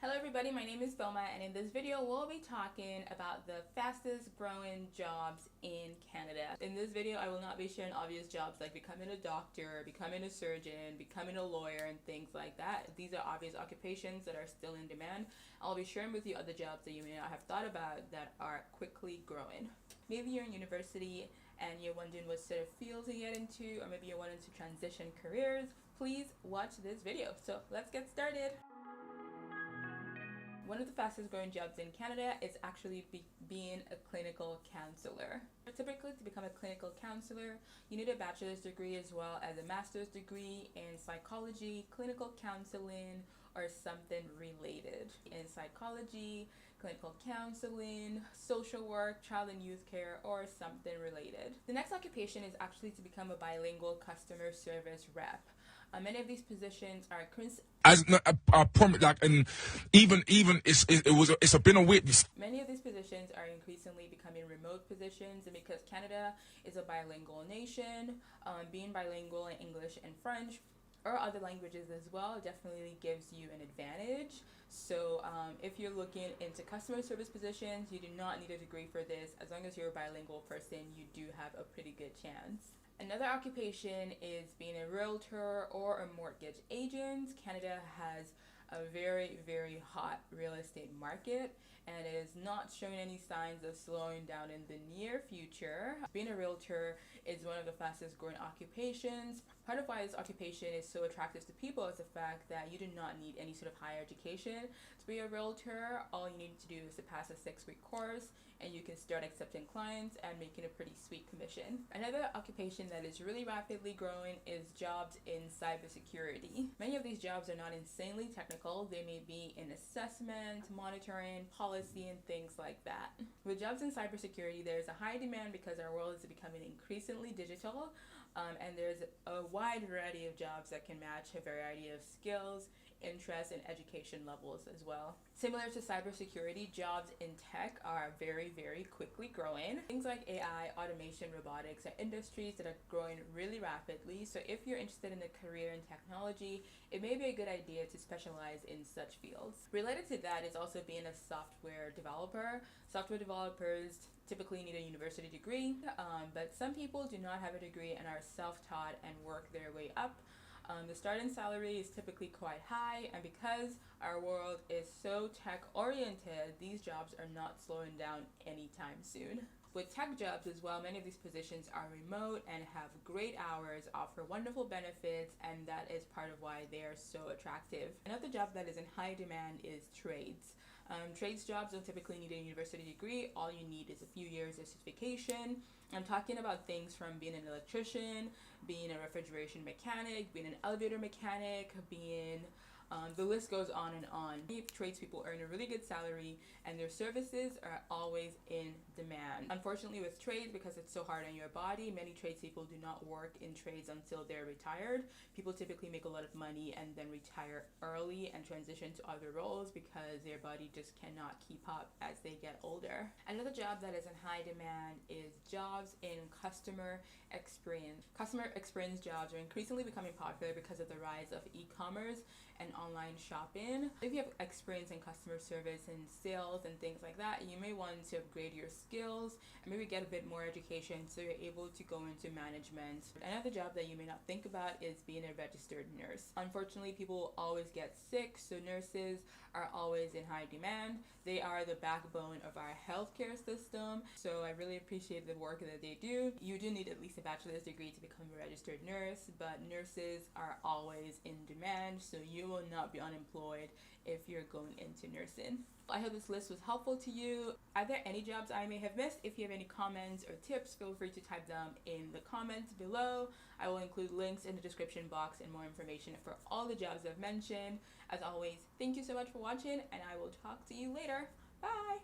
Hello everybody, my name is Vilma, and in this video we'll be talking about the fastest growing jobs in Canada. In this video I will not be sharing obvious jobs like becoming a doctor, becoming a surgeon, becoming a lawyer and things like that. These are obvious occupations that are still in demand. I'll be sharing with you other jobs that you may not have thought about that are quickly growing. Maybe you're in university and you're wondering what sort of field to get into, or maybe you're wanting to transition careers. Please watch this video. So let's get started. One of the fastest growing jobs in Canada is actually being a clinical counselor. Typically, to become a clinical counselor, you need a bachelor's degree as well as a master's degree in psychology, clinical counseling, or something related. In psychology, clinical counseling, social work, child and youth care, or something related. The next occupation is actually to become a bilingual customer service rep. Many of these positions are As I promise, like, and even it's been a witness. Many of these positions are increasingly becoming remote positions, and because Canada is a bilingual nation, being bilingual in English and French or other languages as well definitely gives you an advantage. So if you're looking into customer service positions, you do not need a degree for this. As long as you're a bilingual person, you do have a pretty good chance. Another occupation is being a realtor or a mortgage agent. Canada has a very, very hot real estate market, and it is not showing any signs of slowing down in the near future. Being a realtor is one of the fastest growing occupations. Part of why this occupation is so attractive to people is the fact that you do not need any sort of higher education to be a realtor. All you need to do is to pass a 6-week course, and you can start accepting clients and making a pretty sweet commission. Another occupation that is really rapidly growing is jobs in cybersecurity. Many of these jobs are not insanely technical. They may be in assessment, monitoring, policy, and things like that. With jobs in cybersecurity, there's a high demand because our world is becoming increasingly digital, and there's a wide variety of jobs that can match a variety of skills, interests, and education levels as well. Similar to cybersecurity, jobs in tech are very, very quickly growing. Things like AI, automation, robotics are industries that are growing really rapidly. So if you're interested in a career in technology, it may be a good idea to specialize in such fields. Related to that is also being a software developer. Software developers typically need a university degree, but some people do not have a degree and are self-taught and work their way up. The starting salary is typically quite high, and because our world is so tech-oriented, these jobs are not slowing down anytime soon. With tech jobs as well, many of these positions are remote and have great hours, offer wonderful benefits, and that is part of why they are so attractive. Another job that is in high demand is trades. Trades jobs don't typically need a university degree. All you need is a few years of certification. I'm talking about things from being an electrician, being a refrigeration mechanic, being an elevator mechanic, being the list goes on and on. Tradespeople earn a really good salary, and their services are always in demand. Unfortunately, with trades, because it's so hard on your body, many tradespeople do not work in trades until they're retired. People typically make a lot of money and then retire early and transition to other roles because their body just cannot keep up as they get older. Another job that is in high demand is jobs in customer experience. Customer experience jobs are increasingly becoming popular because of the rise of e-commerce and online shopping. If you have experience in customer service and sales and things like that, you may want to upgrade your skills and maybe get a bit more education so you're able to go into management. Another job that you may not think about is being a registered nurse. Unfortunately, people always get sick, so nurses are always in high demand. They are the backbone of our healthcare system, so I really appreciate the work that they do. You do need at least a bachelor's degree to become a registered nurse, but nurses are always in demand, so you will not be unemployed if you're going into nursing. I hope this list was helpful to you. Are there any jobs I may have missed? If you have any comments or tips, feel free to type them in the comments below. I will include links in the description box and more information for all the jobs I've mentioned. As always, thank you so much for watching, and I will talk to you later. Bye!